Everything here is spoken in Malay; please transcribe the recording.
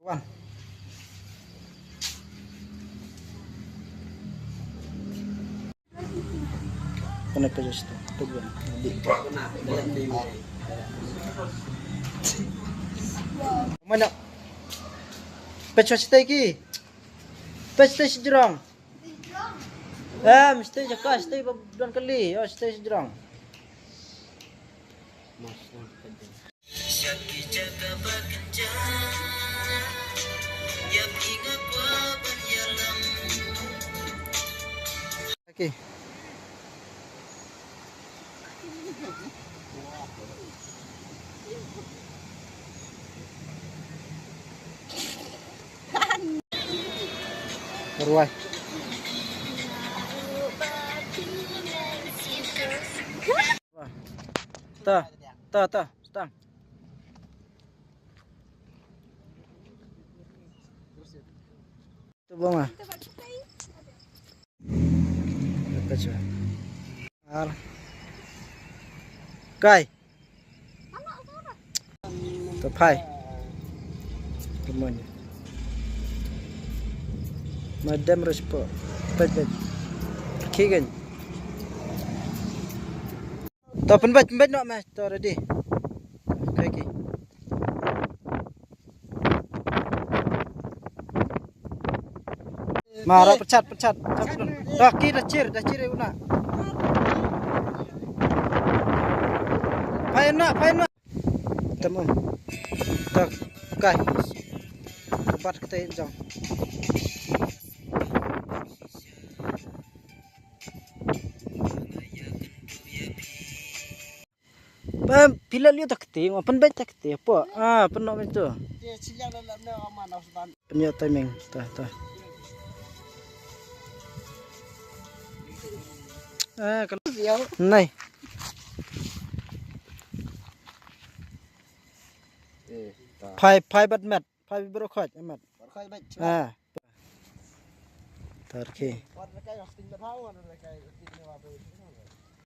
Wan. Kenapa just itu? Tuh mana? Pecah cita iki. Pecah sejerang. Mesti jaga, mesti bulan kali. Oh, mesti sejerang. Oke. Ruai. Ta, stang. Itu bunga. Baca. Al. Kai. Tepai. Temunya. Madam Respo. Baca. Kigen. To penbat nak mas to ready. Kaki. Mara pecat. Kaki dacir una. Pain nak. Temum. Tak kai. Kepat kita jang. Pila liu tak keti, ngapain baca keti apa? Penuh itu. Penyok timing, tah. Kalau nai. Pai bat mat, pai berokot mat. Tarki.